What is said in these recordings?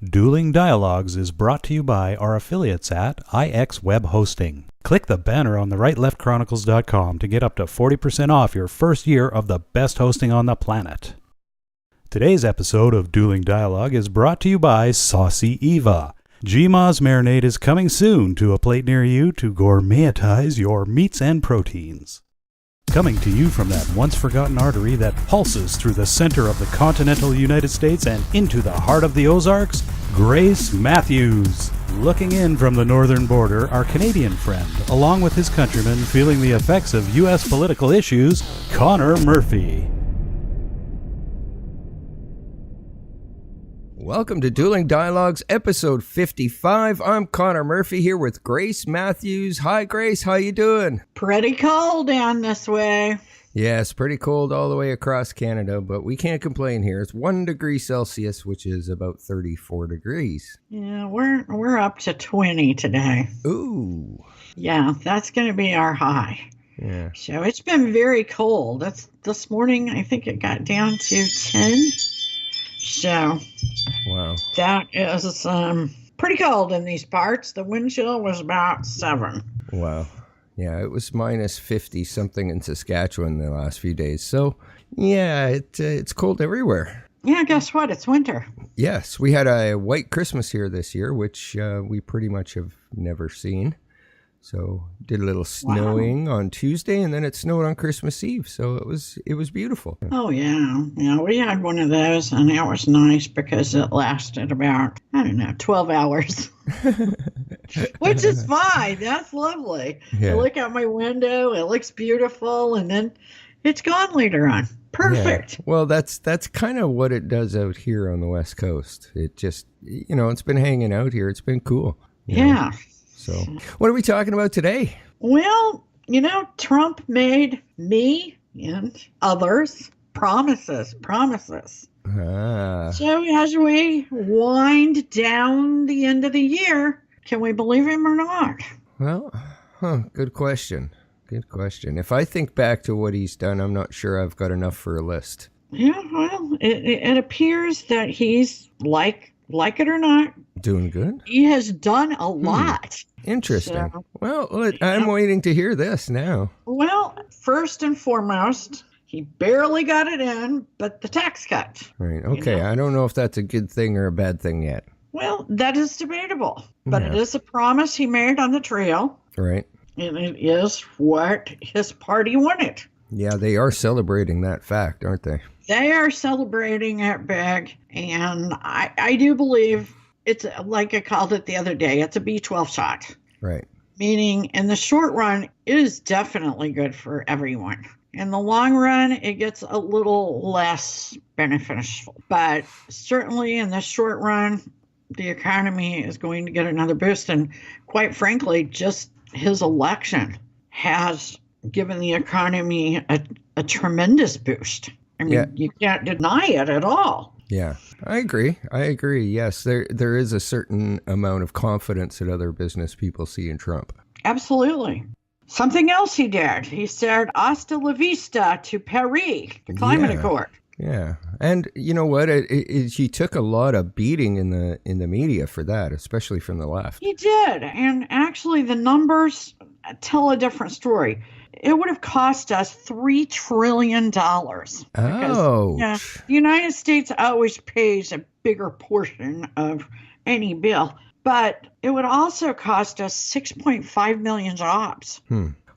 Dueling Dialogues is brought to you by our affiliates at IX Web Hosting. Click the banner on the rightleftchronicles.com to get up to 40% off your first year of the best hosting on the planet. Today's episode of Dueling Dialogue is brought to you by Saucy Eva. GMA's marinade is coming soon to a plate near you to gourmetize your meats and proteins. Coming to you from that once-forgotten artery that pulses through the center of the continental United States and into the heart of the Ozarks, Grace Matthews. Looking in from the northern border, our Canadian friend, along with his countrymen feeling the effects of U.S. political issues, Connor Murphy. Welcome to Dueling Dialogues, episode 55. I'm Connor Murphy here with Grace Matthews. Hi, Grace. How you doing? Pretty cold down this way. Yes, pretty cold all the way across Canada, but we can't complain here. It's 1 degree Celsius, which is about 34 degrees. Yeah, we're up to 20 today. Ooh. Yeah, that's going to be our high. Yeah. So it's been very cold. This morning, I think it got down to 10. So, wow. That is pretty cold in these parts. The wind chill was about 7. Wow. Yeah, it was minus 50 something in Saskatchewan the last few days. So, yeah, it's cold everywhere. Yeah, guess what? It's winter. Yes, we had a white Christmas here this year, which we pretty much have never seen. So did a little snowing on Tuesday, and then it snowed on Christmas Eve. So it was beautiful. Oh, yeah. Yeah, we had one of those, and it was nice because it lasted about, 12 hours. Which is fine. That's lovely. Yeah. I look out my window, it looks beautiful, and then it's gone later on. Perfect. Yeah. Well, that's kind of what it does out here on the West Coast. It just, it's been hanging out here. It's been cool. Yeah. So what are we talking about today? Well, Trump made me and others promises. So as we wind down the end of the year, can we believe him or not? Well, good question. Good question. If I think back to what he's done, I'm not sure I've got enough for a list. Yeah, well, it appears that he's, like it or not, doing good. He has done a lot. Interesting. So, well, I'm waiting to hear this now. Well, first and foremost, he barely got it in, but the tax cut. Right. Okay. I don't know if that's a good thing or a bad thing yet. Well, that is debatable, but Yeah. It is a promise he made on the trail. Right. And it is what his party wanted. Yeah, they are celebrating that fact, aren't they? They are celebrating it big, and I do believe it's, like I called it the other day, it's a B12 shot. Right. Meaning, in the short run, it is definitely good for everyone. In the long run, it gets a little less beneficial. But certainly in the short run, the economy is going to get another boost. And quite frankly, just his election has given the economy a tremendous boost. I mean, You can't deny it at all. Yeah, I agree. Yes, there is a certain amount of confidence that other business people see in Trump. Absolutely. Something else he did. He said, hasta la vista to Paris, the climate accord. Yeah. And you know what? He took a lot of beating in the media for that, especially from the left. He did. And actually, the numbers tell a different story. It would have cost us $3 trillion. Because, the United States always pays a bigger portion of any bill. But it would also cost us 6.5 million jobs.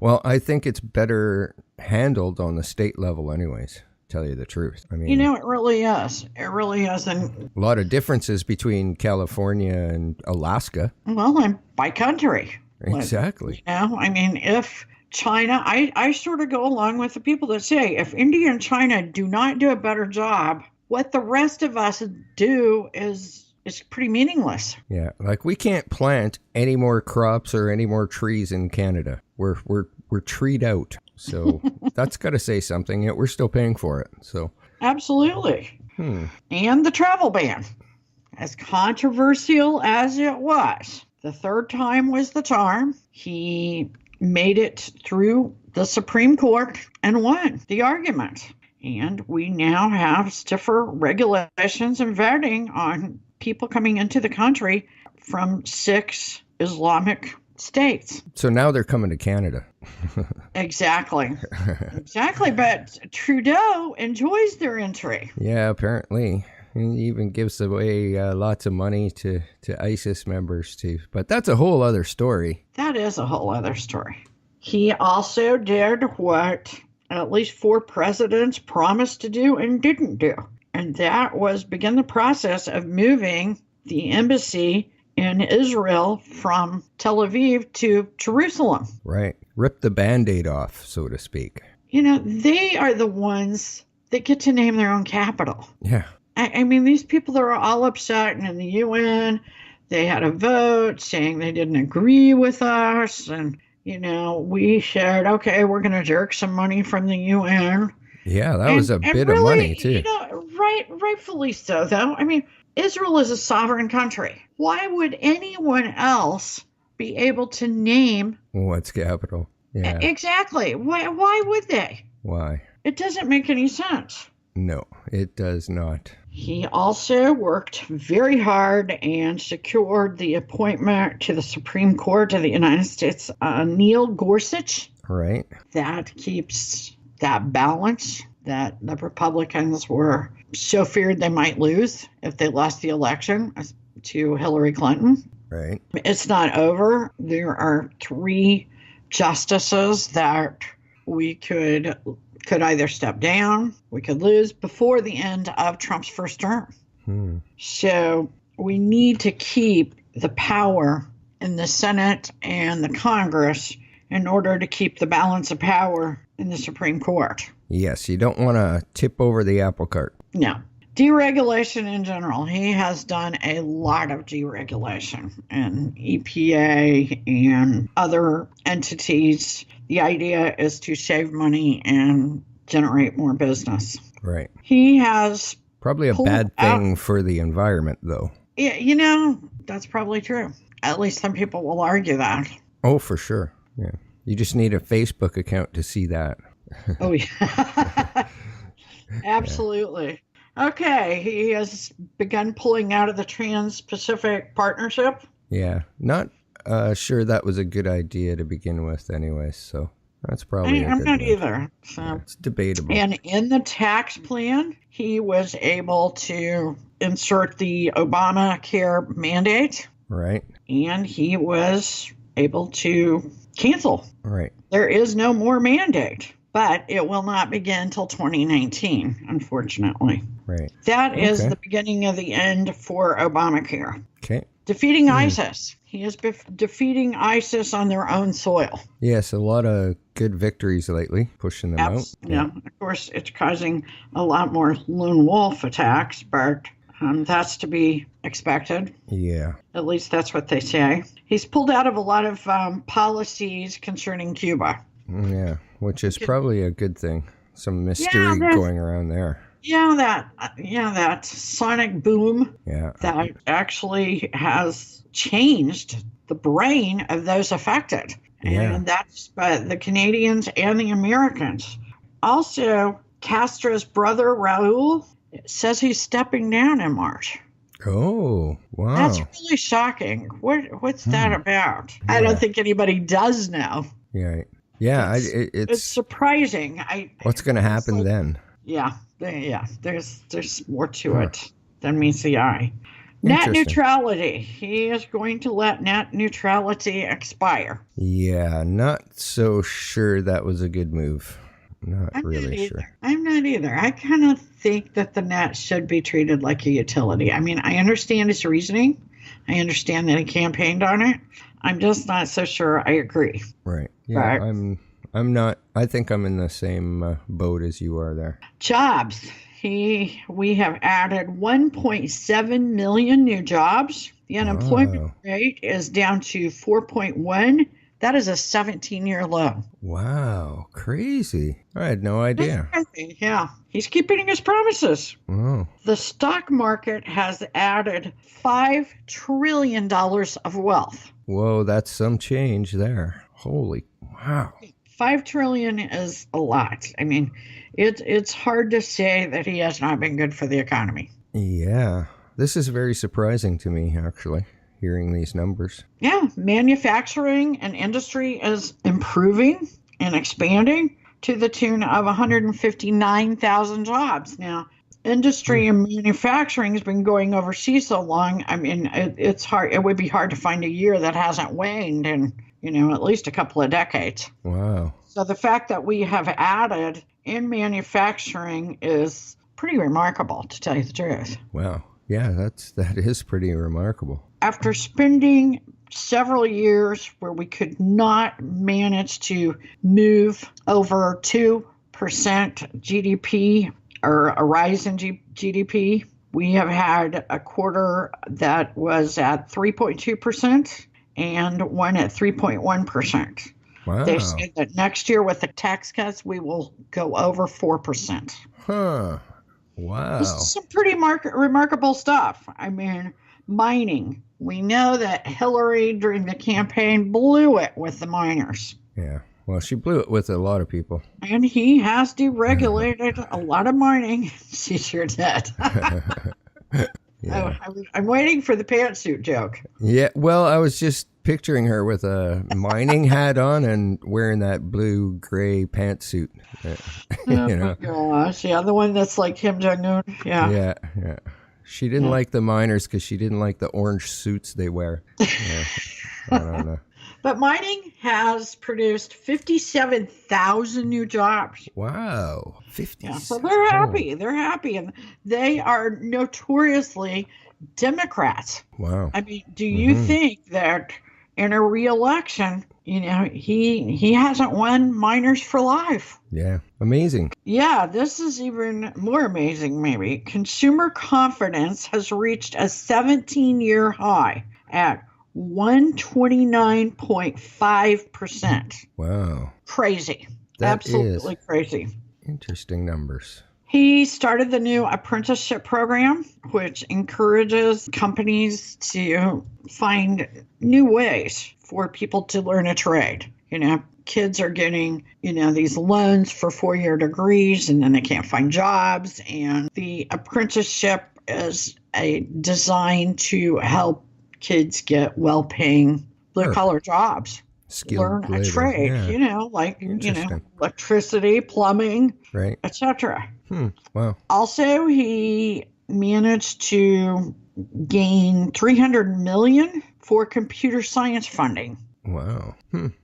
Well, I think it's better handled on the state level anyways, tell you the truth. I mean, it really is. It really is. And a lot of differences between California and Alaska. Well, and by country. Exactly. If China, I sort of go along with the people that say if India and China do not do a better job, what the rest of us do is pretty meaningless. Yeah, like we can't plant any more crops or any more trees in Canada. We're treed out. So that's got to say something. Yet we're still paying for it. So absolutely. And the travel ban, as controversial as it was, the third time was the charm. He made it through the Supreme Court and won the argument. And we now have stiffer regulations and vetting on people coming into the country from 6 Islamic states. So now they're coming to Canada. Exactly. Exactly. But Trudeau enjoys their entry. Yeah, apparently. He even gives away lots of money to ISIS members, too. But that's a whole other story. That is a whole other story. He also did what at least 4 presidents promised to do and didn't do. And that was begin the process of moving the embassy in Israel from Tel Aviv to Jerusalem. Right. Rip the Band-Aid off, so to speak. You know, they are the ones that get to name their own capital. Yeah. I mean, these people that are all upset, and in the UN, they had a vote saying they didn't agree with us. And, you know, we said, okay, we're going to jerk some money from the UN. Yeah, that was a bit really, of money, too. You know, rightfully so, though. I mean, Israel is a sovereign country. Why would anyone else be able to name What's capital? Yeah. Exactly? Why would they? Why? It doesn't make any sense. No, it does not. He also worked very hard and secured the appointment to the Supreme Court of the United States, Neil Gorsuch. Right. That keeps that balance that the Republicans were so feared they might lose if they lost the election to Hillary Clinton. Right. It's not over. There are 3 justices that we could either step down, we could lose before the end of Trump's first term. So we need to keep the power in the Senate and the Congress in order to keep the balance of power in the Supreme Court. Yes, you don't want to tip over the apple cart. No. Deregulation in general. He has done a lot of deregulation, and EPA and other entities. The idea is to save money and generate more business. Right. He has probably a bad thing for the environment, though. Yeah, you know, that's probably true. At least some people will argue that. Oh, for sure. Yeah. You just need a Facebook account to see that. Oh, yeah. Absolutely. Okay, he has begun pulling out of the Trans-Pacific Partnership. Yeah, not sure that was a good idea to begin with anyway, so that's probably I'm not either. So. It's debatable. And in the tax plan, he was able to insert the Obamacare mandate. Right. And he was able to cancel. Right. There is no more mandate, but it will not begin until 2019, unfortunately. Right. That is the beginning of the end for Obamacare. Okay. Defeating ISIS. He is defeating ISIS on their own soil. Yes, a lot of good victories lately, pushing them out. Yeah, of course, it's causing a lot more lone wolf attacks, but that's to be expected. Yeah. At least that's what they say. He's pulled out of a lot of policies concerning Cuba. Yeah, which is probably a good thing. Some mystery going around there. Yeah, that sonic boom that actually has changed the brain of those affected. Yeah. And that's the Canadians and the Americans. Also, Castro's brother, Raul, says he's stepping down in March. Oh, wow. That's really shocking. What's that about? Yeah. I don't think anybody does know. Yeah. Yeah, it's surprising. What's going to happen then? Yeah. There's more to it than meets the eye. Net neutrality. He is going to let net neutrality expire. Yeah, not so sure that was a good move. Not really sure. I'm not either. I kind of think that the net should be treated like a utility. I mean, I understand his reasoning. I understand that he campaigned on it. I'm just not so sure I agree. Right. Yeah, I'm not. I think I'm in the same boat as you are there. Jobs. We have added 1.7 million new jobs. The unemployment rate is down to 4.1. That is a 17-year low. Wow, crazy. I had no idea. Yeah, he's keeping his promises. Wow. The stock market has added $5 trillion of wealth. Whoa, that's some change there. Holy, wow. $5 trillion is a lot. I mean, it's hard to say that he has not been good for the economy. Yeah. this is very surprising to me, actually, hearing these numbers. Yeah, manufacturing and industry is improving and expanding to the tune of 159,000 jobs. Now, industry and manufacturing has been going overseas so long. I mean, it's hard. It would be hard to find a year that hasn't waned in, at least a couple of decades. Wow. So the fact that we have added in manufacturing is pretty remarkable, to tell you the truth. Wow. Yeah, that is pretty remarkable. After spending several years where we could not manage to move over 2% GDP or a rise in GDP, we have had a quarter that was at 3.2% and one at 3.1%. Wow. They said that next year with the tax cuts, we will go over 4%. Huh. Wow. This is some pretty remarkable stuff. I mean, mining. We know that Hillary during the campaign blew it with the miners. Yeah. Well, she blew it with a lot of people. And he has deregulated a lot of mining. She sure did. Yeah. I'm waiting for the pantsuit joke. Yeah. Well, I was just picturing her with a mining hat on and wearing that blue-gray pantsuit. My gosh. Yeah, the one that's like Kim Jong-un. Yeah. Yeah. She didn't like the miners because she didn't like the orange suits they wear. Yeah. I don't know. But mining has produced 57,000 new jobs. Wow. 50. Yeah, so they're happy. They're happy. And they are notoriously Democrats. Wow. I mean, do you think that in a re-election, he hasn't won miners for life? Yeah. Amazing. Yeah, this is even more amazing, maybe. Consumer confidence has reached a 17-year high at 129.5%. Wow. Crazy. That Absolutely crazy. Interesting numbers. He started the new Apprenticeship program, which encourages companies to find new ways for people to learn a trade. Kids are getting, these loans for 4-year degrees and then they can't find jobs. And the apprenticeship is designed to help kids get well-paying blue-collar jobs. Skilled learn a labor. trade, Yeah. Electricity, plumbing, Right. etc. Wow. Also, he managed to gain $300 million for computer science funding. Wow.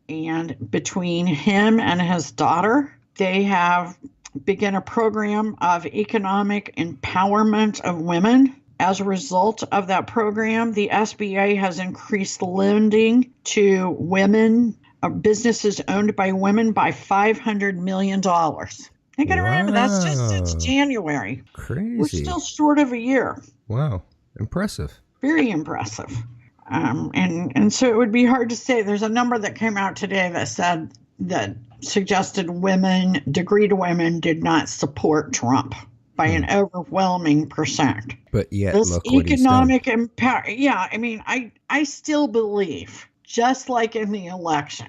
And between him and his daughter, they have begun a program of economic empowerment of women. As a result of that program, the SBA has increased lending to women, businesses owned by women, by $500 million. You got to remember, that's just since January. Crazy. We're still short of a year. Wow. Impressive. Very impressive. And so it would be hard to say. There's a number that came out today that suggested degree to women did not support Trump by an overwhelming percent. But yet, this look what economic empower. Yeah, I mean, I still believe, just like in the election,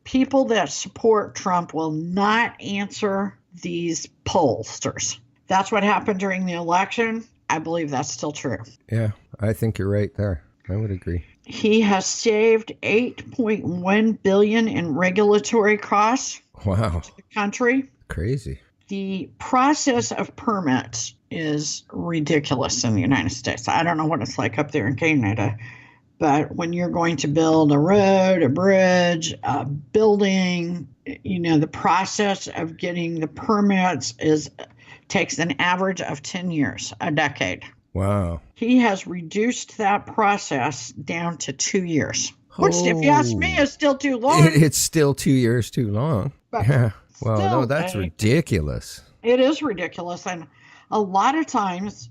people that support Trump will not answer these pollsters. That's what happened during the election. I believe that's still true. Yeah, I think you're right there. I would agree. He has saved $8.1 billion in regulatory costs. Wow. To the country. Crazy. The process of permits is ridiculous in the United States. I don't know what it's like up there in Canada, but when you're going to build a road, a bridge, a building, the process of getting the permits takes an average of 10 years, a decade. Wow. He has reduced that process down to 2 years, which, if you ask me, is still too long. It's still 2 years too long. Yeah. Well, no, that's ridiculous. It is ridiculous. And a lot of times,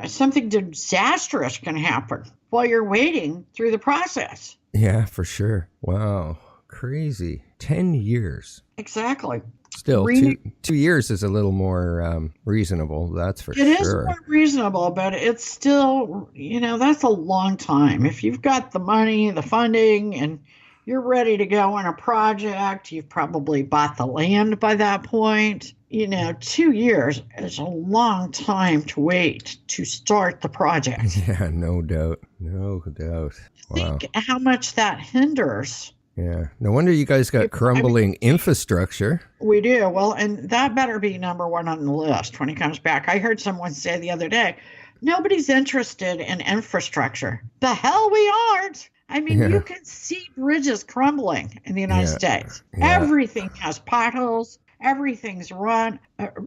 something disastrous can happen while you're waiting through the process. Yeah, for sure. Wow. Crazy. 10 years. Exactly. Still, 2 years is a little more reasonable. That's for sure. It is more reasonable, but it's still, that's a long time. If you've got the money, the funding, and you're ready to go on a project. You've probably bought the land by that point. 2 years is a long time to wait to start the project. Yeah, no doubt. No doubt. Wow. Think how much that hinders. Yeah. No wonder you guys got crumbling infrastructure. We do. Well, and that better be number one on the list when he comes back. I heard someone say the other day, nobody's interested in infrastructure. The hell we aren't. I mean, you can see bridges crumbling in the United States. Yeah. Everything has potholes. Everything's run.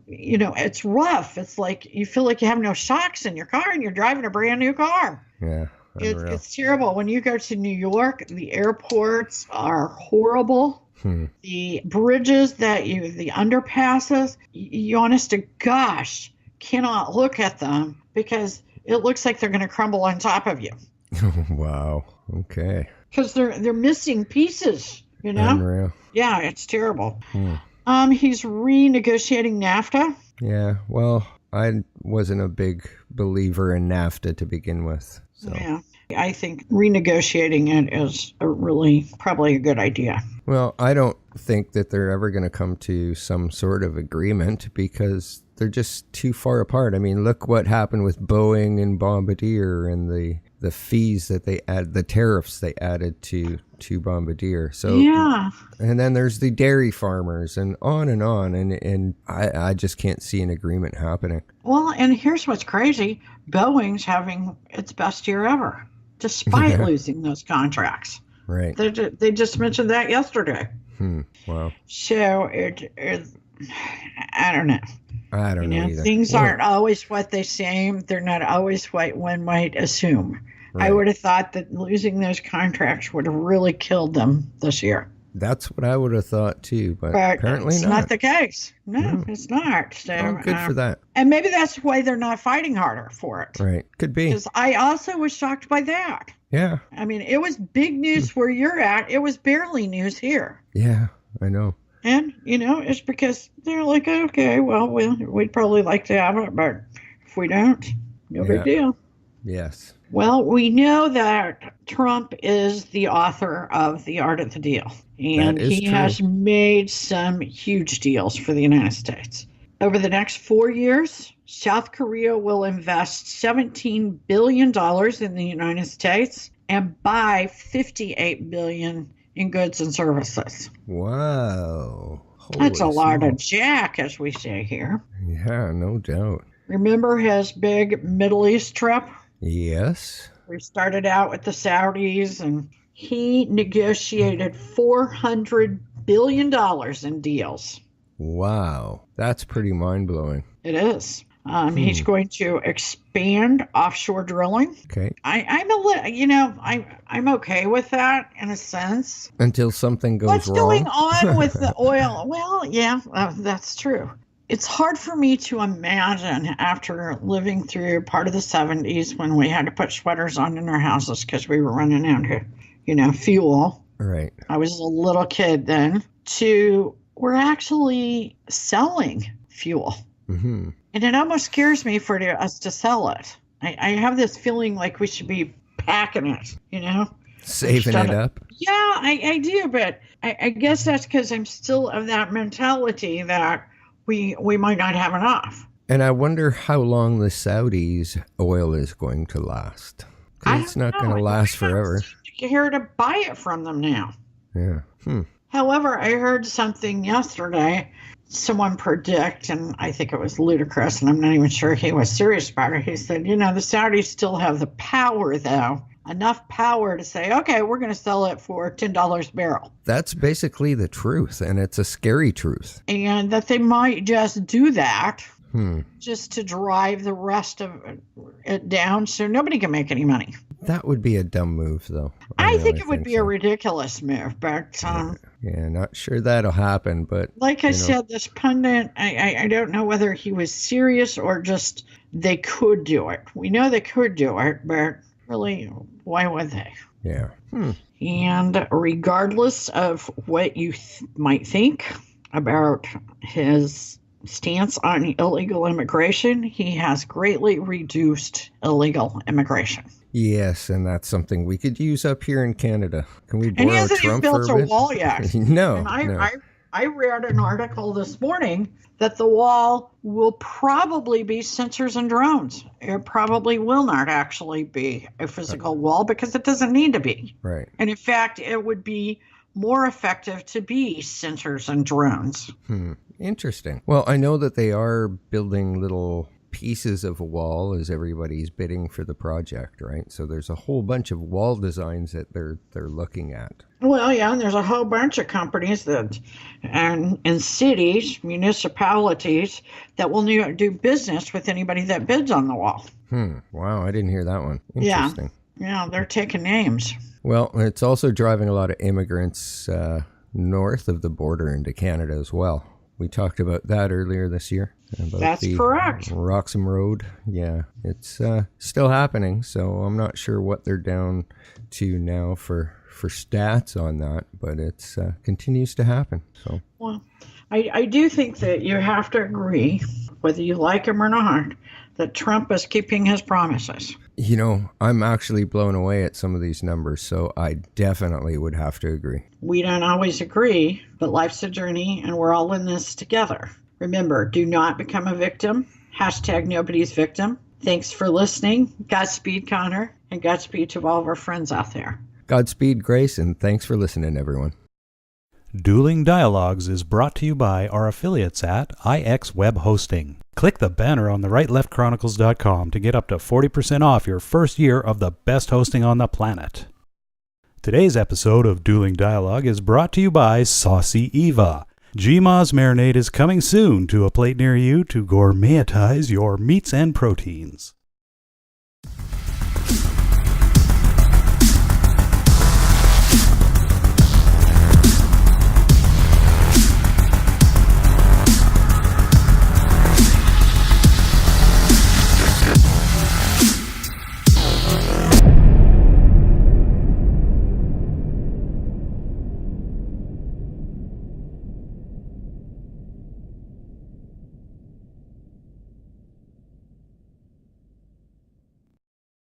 It's rough. It's like you feel like you have no shocks in your car and you're driving a brand new car. Yeah. It's terrible. When you go to New York, the airports are horrible. The bridges the underpasses, you honest to gosh, cannot look at them because it looks like they're going to crumble on top of you. Wow. Okay. Because they're missing pieces, Unreal. Yeah, it's terrible. He's renegotiating NAFTA. Yeah. Well, I wasn't a big believer in NAFTA to begin with. So. Yeah. I think renegotiating it is probably a good idea. Well, I don't think that they're ever going to come to some sort of agreement because they're just too far apart. I mean, look what happened with Boeing and Bombardier and the fees that they add, the tariffs they added to Bombardier. So yeah. And then there's the dairy farmers and on. And I just can't see an agreement happening. Well, and here's what's crazy. Boeing's having its best year ever, despite losing those contracts. Right. They just mentioned that yesterday. Wow. So I don't know. I don't know either. Things aren't always what they seem. They're not always what one might assume. Right. I would have thought that losing those contracts would have really killed them this year. That's what I would have thought too, but apparently it's not the case. No, it's not. So good for that. And maybe that's why they're not fighting harder for it. Right. Could be. Because I also was shocked by that. Yeah. I mean, it was big news where you're at. It was barely news here. Yeah, I know. And, it's because they're like, okay, well, we'd probably like to have it, but if we don't, no big deal. Yes. Well, we know that Trump is the author of The Art of the Deal, and he has made some huge deals for the United States. Over the next 4 years, South Korea will invest $17 billion in the United States and buy $58 billion in goods and services. Wow. That's a lot of jack, as we say here. Yeah, no doubt. Remember his big Middle East trip? Yes. We started out with the Saudis, and he negotiated $400 billion in deals. Wow. That's pretty mind-blowing. It is. He's going to expand offshore drilling. Okay. I'm okay with that in a sense. Until something goes What's wrong. going on with the oil? Well, yeah, that's true. It's hard for me to imagine after living through part of the 70s when we had to put sweaters on in our houses because we were running out of, fuel. Right. I was a little kid then. We're actually selling fuel. Mm-hmm. And it almost scares me for us to sell it. I have this feeling like we should be packing it, Saving it up? Yeah, I do. But I guess that's because I'm still of that mentality that we might not have enough. And I wonder how long the Saudis' oil is going to last. Because it's not going to last forever. You're here to buy it from them now. Yeah. However, I heard something yesterday, someone predict, and I think it was ludicrous, and I'm not even sure he was serious about it. He said, the Saudis still have the power, though, enough power to say, okay, we're going to sell it for $10 a barrel. That's basically the truth, and it's a scary truth. And that they might just do that just to drive the rest of it down so nobody can make any money. That would be a dumb move, though. I think it would be a ridiculous move, but... yeah, not sure that'll happen, but... Like I said, this pundit, I don't know whether he was serious or just they could do it. We know they could do it, but really, why would they? Yeah. And regardless of what you might think about his stance on illegal immigration, he has greatly reduced illegal immigration. Yes, and that's something we could use up here in Canada. Can we And he borrow hasn't even Trump for built a a bit? wall yet. No, And no. I read an article this morning that the wall will probably be sensors and drones. It probably will not actually be a physical wall because it doesn't need to be. Right. And in fact, it would be more effective to be sensors and drones. Interesting. Well, I know that they are building little pieces of a wall as everybody's bidding for the project, right? So there's a whole bunch of wall designs that they're looking at. Well, yeah, and there's a whole bunch of companies and cities, municipalities that will do business with anybody that bids on the wall. Wow, I didn't hear that one. Interesting. Yeah, they're taking names. Well, it's also driving a lot of immigrants north of the border into Canada as well. We talked about that earlier this year. That's correct. Roxham Road. Yeah, it's still happening, so I'm not sure what they're down to now for stats on that, but it continues to happen. So, well, I do think that you have to agree, whether you like him or not, that Trump is keeping his promises. You know, I'm actually blown away at some of these numbers, so I definitely would have to agree. We don't always agree, but life's a journey, and we're all in this together. Remember, do not become a victim. #nobody's victim. Thanks for listening. Godspeed, Connor, and Godspeed to all of our friends out there. Godspeed, Grace, and thanks for listening, everyone. Dueling Dialogues is brought to you by our affiliates at IX Web Hosting. Click the banner on the rightleftchronicles.com to get up to 40% off your first year of the best hosting on the planet. Today's episode of Dueling Dialogue is brought to you by Saucy Eva. GMA's marinade is coming soon to a plate near you to gourmetize your meats and proteins.